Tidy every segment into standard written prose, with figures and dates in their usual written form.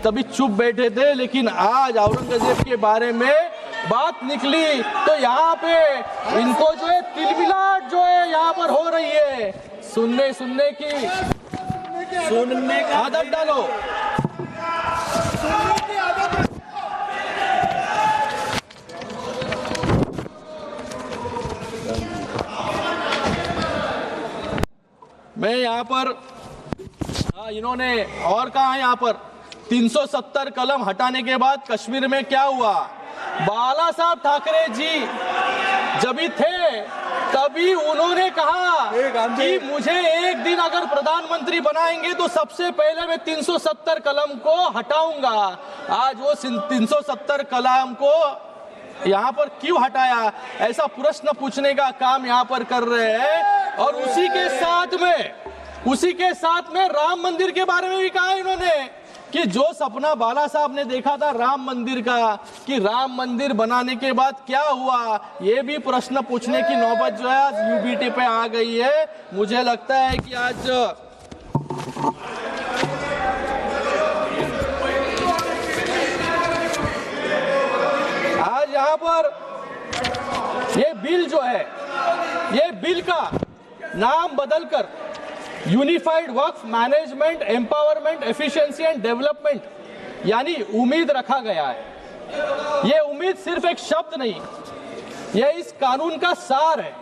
तभी चुप बैठे थे, लेकिन आज औरंगजेब के बारे में बात निकली तो यहाँ पे इनको जो है तिलमिलाट जो है यहाँ पर हो रही है। सुनने की आदत डालो। मैं यहाँ पर इन्होंने और कहा है, यहाँ पर 370 कलम हटाने के बाद कश्मीर में क्या हुआ? बाला साहब ठाकरे जी जब भी थे तभी उन्होंने कहा कि मुझे एक दिन अगर प्रधानमंत्री बनाएंगे तो सबसे पहले मैं 370 कलम को हटाऊंगा। आज वो 370 कलम को यहाँ पर क्यों हटाया, ऐसा प्रश्न पूछने का काम यहाँ पर कर रहे हैं। और उसी के साथ में राम मंदिर के बारे में भी कहा इन्होंने कि जो सपना बाला साहब ने देखा था राम मंदिर का, कि राम मंदिर बनाने के बाद क्या हुआ, ये भी प्रश्न पूछने की नौबत जो है आज यूबीटी पे आ गई है। मुझे लगता है कि आज यहाँ पर ये बिल जो है, ये बिल का नाम बदलकर unified Waqf management empowerment efficiency and development यानी उम्मीद रखा गया है। ये उम्मीद सिर्फ एक शब्द नहीं, ये इस कानून का सार है,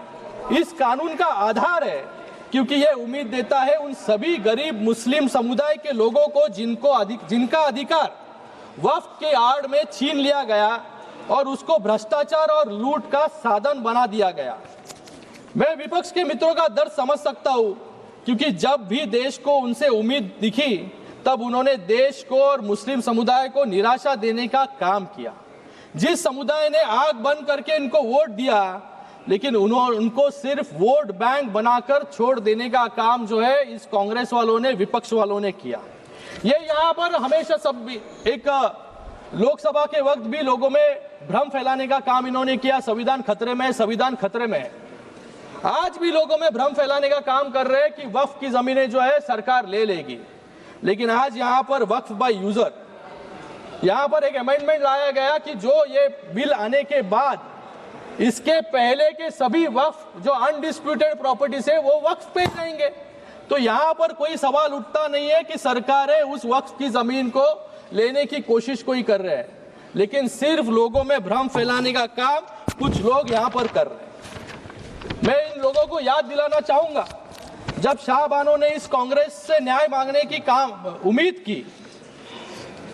इस कानून का आधार है, क्योंकि ये उम्मीद देता है उन सभी गरीब मुस्लिम समुदाय के लोगों को जिनका अधिकार वक्फ के आड़ में छीन लिया गया और उसको भ्रष्टाचार और लूट का साधन बना दिया गया। मैं विपक्ष के मित्रों का दर्द समझ सकता हूं, क्योंकि जब भी देश को उनसे उम्मीद दिखी तब उन्होंने देश को और मुस्लिम समुदाय को निराशा देने का काम किया। जिस समुदाय ने आंख बंद करके इनको वोट दिया, लेकिन उनको सिर्फ वोट बैंक बनाकर छोड़ देने का काम जो है इस कांग्रेस वालों ने, विपक्ष वालों ने किया। ये यहाँ पर हमेशा सब भी एक लोकसभा के वक्त भी लोगों में भ्रम फैलाने का काम इन्होंने किया, संविधान खतरे में है, संविधान खतरे में है। आज भी लोगों में भ्रम फैलाने का काम कर रहे हैं कि वक्फ की जमीनें जो है सरकार ले लेगी, लेकिन आज यहाँ पर वक्फ बाय यूजर, यहाँ पर एक अमेंडमेंट लाया गया कि जो ये बिल आने के बाद इसके पहले के सभी वक्फ जो अनडिस्प्यूटेड प्रॉपर्टीज है वो वक्फ पे जाएंगे। तो यहाँ पर कोई सवाल उठता नहीं है कि सरकारें उस वक्फ की जमीन को लेने की कोशिश कोई कर रहे हैं, लेकिन सिर्फ लोगों में भ्रम फैलाने का काम कुछ लोग यहाँ पर कर रहे हैं। मैं इन लोगों को याद दिलाना चाहूंगा, जब शाहबानो ने इस कांग्रेस से न्याय मांगने की उम्मीद की,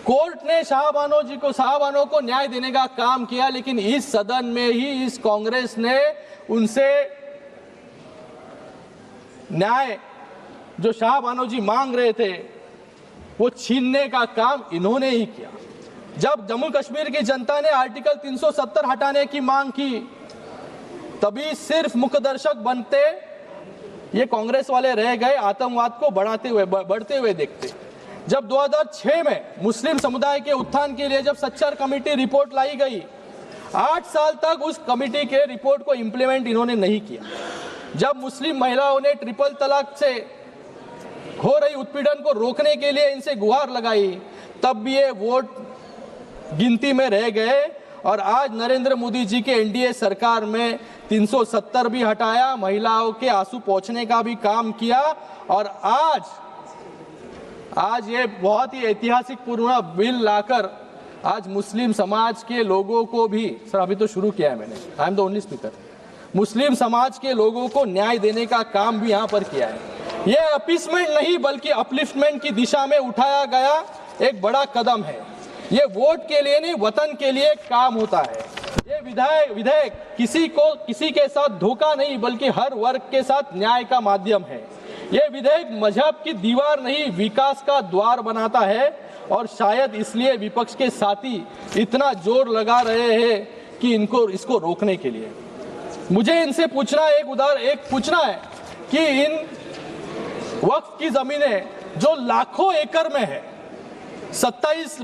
कोर्ट ने शाहबानो को न्याय देने का काम किया, लेकिन इस सदन में ही इस कांग्रेस ने उनसे न्याय जो शाहबानो जी मांग रहे थे वो छीनने का काम इन्होंने ही किया। जब जम्मू कश्मीर की जनता ने आर्टिकल 370 हटाने की मांग की, तभी सिर्फ मुखदर्शक बनते ये कांग्रेस वाले रह गए, आतंकवाद को बढ़ते हुए देखते। जब 2006 में मुस्लिम समुदाय के उत्थान के लिए जब सच्चर कमेटी रिपोर्ट लाई गई, 8 साल तक उस कमेटी के रिपोर्ट को इंप्लीमेंट इन्होंने नहीं किया। जब मुस्लिम महिलाओं ने ट्रिपल तलाक से हो रही उत्पीड़न को रोकने के लिए इनसे गुहार लगाई, तब भी ये वोट गिनती में रह गए। और आज नरेंद्र मोदी जी के एनडीए सरकार में 370 भी हटाया, महिलाओं के आंसू पोंछने का भी काम किया, और आज ये बहुत ही ऐतिहासिक पूर्ण बिल लाकर आज मुस्लिम समाज के लोगों को भी, सर अभी तो शुरू किया है मैंने, I am the only speaker, Muslim समाज के लोगों को न्याय देने का काम भी यहाँ पर किया है। ये अपीसमेंट नहीं बल्कि अपलिफ्टमेंट की दिशा में उठाया गया एक बड़ा कदम है। ये वोट के लिए नहीं, वतन के लिए काम होता है। ये विधेयक किसी के साथ धोखा नहीं बल्कि हर वर्ग के साथ न्याय का माध्यम है। ये विधेयक मजहब की दीवार नहीं, विकास का द्वार बनाता है, और शायद इसलिए विपक्ष के साथी इतना जोर लगा रहे हैं कि इसको रोकने के लिए। मुझे इनसे पूछना है कि इन वक्फ की जमीनें जो लाखों एकड़ में है, 36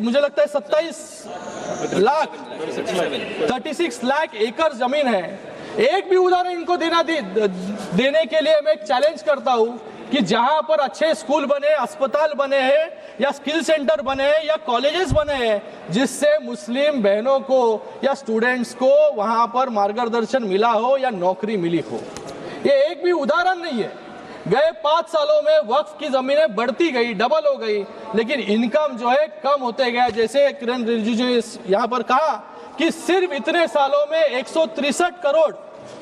लाख एकड़ जमीन है, एक भी उदाहरण इनको देने के लिए मैं एक चैलेंज करता हूं कि जहां पर अच्छे स्कूल बने, अस्पताल बने हैं या स्किल सेंटर बने हैं या कॉलेजेस बने हैं, जिससे मुस्लिम बहनों को या स्टूडेंट्स को वहां पर मार्गदर्शन मिला हो या नौकरी मिली हो। ये एक भी उदाहरण नहीं है। गए 5 सालों में वक्फ की जमीनें बढ़ती गई, डबल हो गई, लेकिन इनकम जो है कम होते गया। जैसे किरण रिजिजू ने यहाँ पर कहा कि सिर्फ इतने सालों में 163 करोड़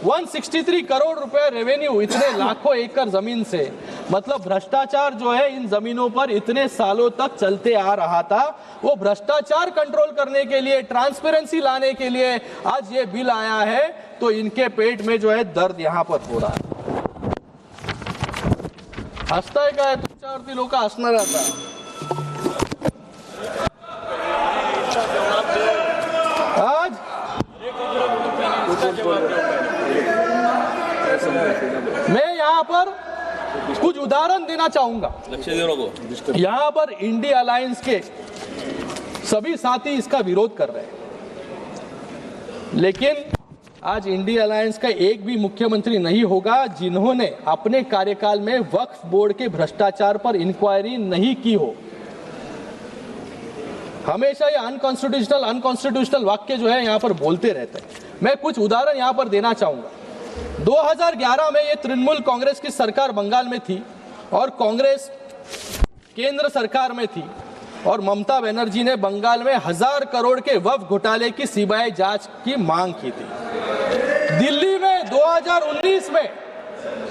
163 करोड़ रुपए रेवेन्यू, इतने लाखों एकड़ जमीन से। मतलब भ्रष्टाचार जो है इन जमीनों पर इतने सालों तक चलते आ रहा था, वो भ्रष्टाचार कंट्रोल करने के लिए, ट्रांसपेरेंसी लाने के लिए आज ये बिल आया है, तो इनके पेट में जो है दर्द यहाँ पर हो रहा है। हसताय काय तुमच्यावरती लोक हसणार आता। आज मैं यहाँ पर कुछ उदाहरण देना चाहूंगा। यहाँ पर इंडिया अलायंस के सभी साथी इसका विरोध कर रहे हैं, लेकिन आज इंडिया अलायंस का एक भी मुख्यमंत्री नहीं होगा जिन्होंने अपने कार्यकाल में वक्फ बोर्ड के भ्रष्टाचार पर इंक्वायरी नहीं की हो। हमेशा ये अनकॉन्स्टिट्यूशनल वाक्य जो है यहाँ पर बोलते रहते हैं। मैं कुछ उदाहरण यहाँ पर देना चाहूंगा। 2011 में ये तृणमूल कांग्रेस की सरकार बंगाल में थी और कांग्रेस केंद्र सरकार में थी, और ममता बनर्जी ने बंगाल में 1000 करोड़ के वक्फ घोटाले की सीबीआई जांच की मांग की थी। दिल्ली में 2019 में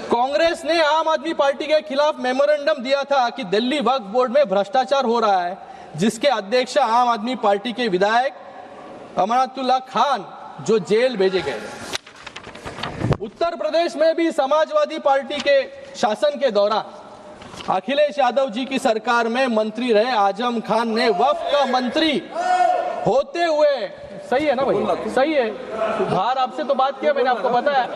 कांग्रेस ने आम आदमी पार्टी के खिलाफ मेमोरेंडम दिया था कि दिल्ली वक्फ बोर्ड में भ्रष्टाचार हो रहा है, जिसके अध्यक्ष आम आदमी पार्टी के विधायक अमनातुल्लाह खान जो जेल भेजे गए। उत्तर प्रदेश में भी समाजवादी पार्टी के शासन के दौरान अखिलेश यादव जी की सरकार में मंत्री रहे आजम खान ने वक्फ का मंत्री होते हुए, सही है ना भाई, सही है, बाहर आपसे तो बात किया मैंने, आपको पता है,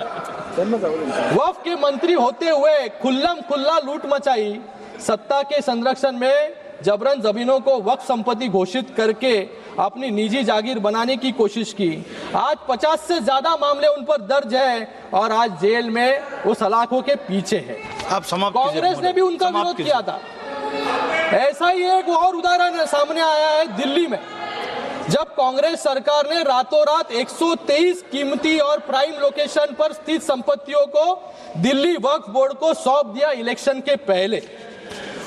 वक्फ के मंत्री होते हुए खुल्लम खुल्ला लूट मचाई, सत्ता के संरक्षण में जबरन जमीनों को वक्फ संपत्ति घोषित करके अपनी निजी जागीर बनाने की कोशिश की। आज 50 से ज्यादा मामले उन पर दर्ज है और आज जेल में वो सलाखों के पीछे है। आप समाप्त कीजिए। कांग्रेस ने भी उनका विरोध किया था। ऐसा ही एक और उदाहरण सामने आया है दिल्ली में, जब कांग्रेस सरकार ने रातों रात 123 कीमती और प्राइम लोकेशन पर स्थित संपत्तियों को दिल्ली वक्फ बोर्ड को सौंप दिया इलेक्शन के पहले।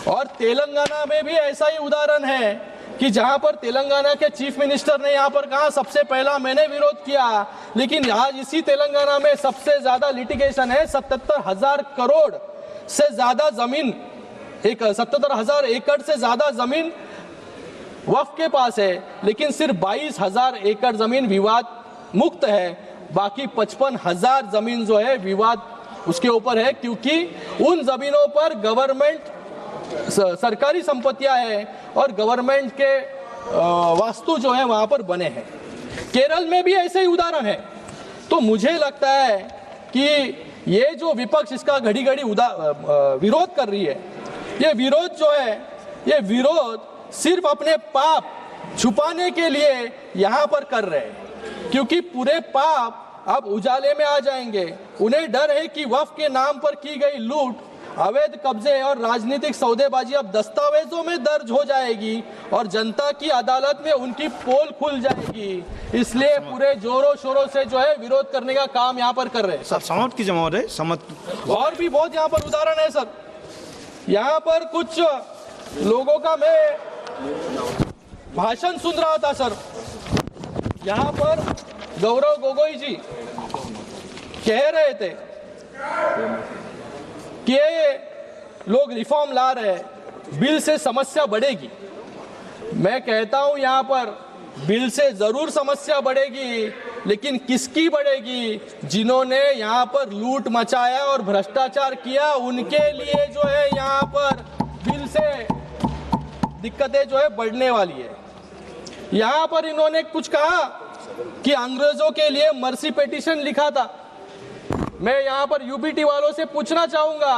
और तेलंगाना में भी ऐसा ही उदाहरण है कि जहां पर तेलंगाना के चीफ मिनिस्टर ने यहां पर कहा सबसे पहला मैंने विरोध किया, लेकिन आज इसी तेलंगाना में सबसे ज्यादा लिटिगेशन है। 77,000 करोड़ से ज्यादा जमीन, 77,000 एकड़ से ज्यादा जमीन वक्फ के पास है, लेकिन सिर्फ 22,000 एकड़ जमीन विवाद मुक्त है। बाकी 55,000 जमीन जो है विवाद उसके ऊपर है, क्योंकि उन जमीनों पर गवर्नमेंट सरकारी संपत्तियां हैं और गवर्नमेंट के वास्तु जो है वहां पर बने हैं। केरल में भी ऐसे ही उदाहरण है। तो मुझे लगता है कि ये जो विपक्ष इसका घड़ी घड़ी विरोध कर रही है, ये विरोध जो है, ये विरोध सिर्फ अपने पाप छुपाने के लिए यहाँ पर कर रहे हैं, क्योंकि पूरे पाप अब उजाले में आ जाएंगे। उन्हें डर है कि वक्फ के नाम पर की गई लूट, अवैध कब्जे और राजनीतिक सौदेबाजी अब दस्तावेजों में दर्ज हो जाएगी और जनता की अदालत में उनकी पोल खुल जाएगी। इसलिए पूरे जोरों शोरों से जो है विरोध करने का काम यहाँ पर कर रहे हैं। सर समाप्त कीजिए महोदय, समाप्त। और भी बहुत यहाँ पर उदाहरण है सर। यहाँ पर कुछ लोगों का मैं भाषण सुन रहा था सर। यहाँ पर गौरव गोगोई जी कह रहे थे कि लोग रिफॉर्म ला रहे हैं, बिल से समस्या बढ़ेगी। मैं कहता हूं यहाँ पर बिल से जरूर समस्या बढ़ेगी, लेकिन किसकी बढ़ेगी? जिन्होंने यहाँ पर लूट मचाया और भ्रष्टाचार किया, उनके लिए जो है यहाँ पर बिल से दिक्कतें जो है बढ़ने वाली है। यहाँ पर इन्होंने कुछ कहा कि अंग्रेजों के लिए मर्सी पिटीशन लिखा था। मैं यहाँ पर यूबीटी वालों से पूछना चाहूंगा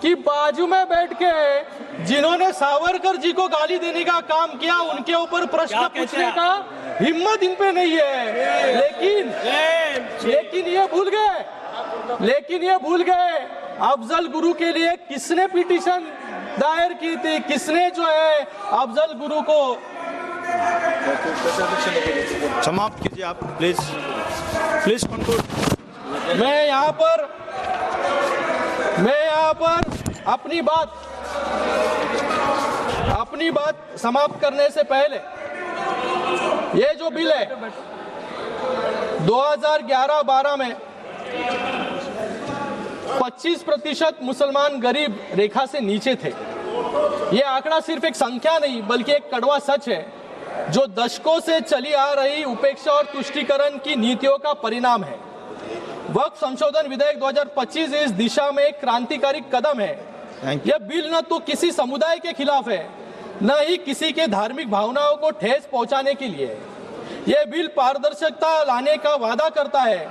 कि बाजू में बैठ के जिन्होंने सावरकर जी को गाली देने का काम किया, उनके ऊपर प्रश्न पूछने का हिम्मत इन पे नहीं है। लेकिन ये भूल गए अफजल गुरु के लिए किसने पिटीशन दायर की थी, किसने जो है अफजल गुरु को समाप्त कीजिए आप प्लीज, प्लीज कंक्लूड। मैं यहाँ पर अपनी बात समाप्त करने से पहले ये जो बिल है 2011-12 में 25% मुसलमान गरीब रेखा से नीचे थे। ये आंकड़ा सिर्फ एक संख्या नहीं बल्कि एक कड़वा सच है जो दशकों से चली आ रही उपेक्षा और तुष्टीकरण की नीतियों का परिणाम है। वक्फ संशोधन विधेयक 2025 इस दिशा में एक क्रांतिकारी कदम है। यह बिल न तो किसी समुदाय के खिलाफ है, न ही किसी के धार्मिक भावनाओं को ठेस पहुंचाने के लिए। यह बिल पारदर्शिता लाने का वादा करता है।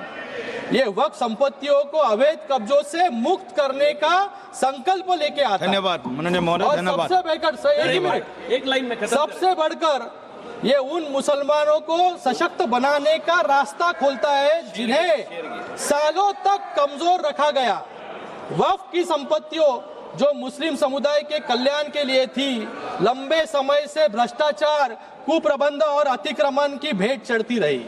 ये वक्फ संपत्तियों को अवैध कब्जों से मुक्त करने का संकल्प लेके आता है। धन्यवाद माननीय महोदय, और धन्यवाद। सबसे बढ़कर एक लाइन में खत्म सबसे बढ़कर ये उन मुसलमानों को सशक्त बनाने का रास्ता खोलता है जिन्हें सालों तक कमजोर रखा गया। वक्फ की संपत्तियों जो मुस्लिम समुदाय के कल्याण के लिए थी, लंबे समय से भ्रष्टाचार, कुप्रबंध और अतिक्रमण की भेंट चढ़ती रही।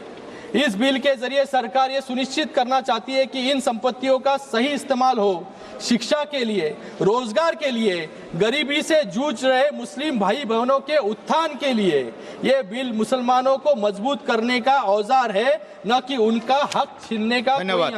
इस बिल के जरिए सरकार ये सुनिश्चित करना चाहती है कि इन संपत्तियों का सही इस्तेमाल हो, शिक्षा के लिए, रोजगार के लिए, गरीबी से जूझ रहे मुस्लिम भाई बहनों के उत्थान के लिए। ये बिल मुसलमानों को मजबूत करने का औजार है, न कि उनका हक छीनने का। धन्यवाद।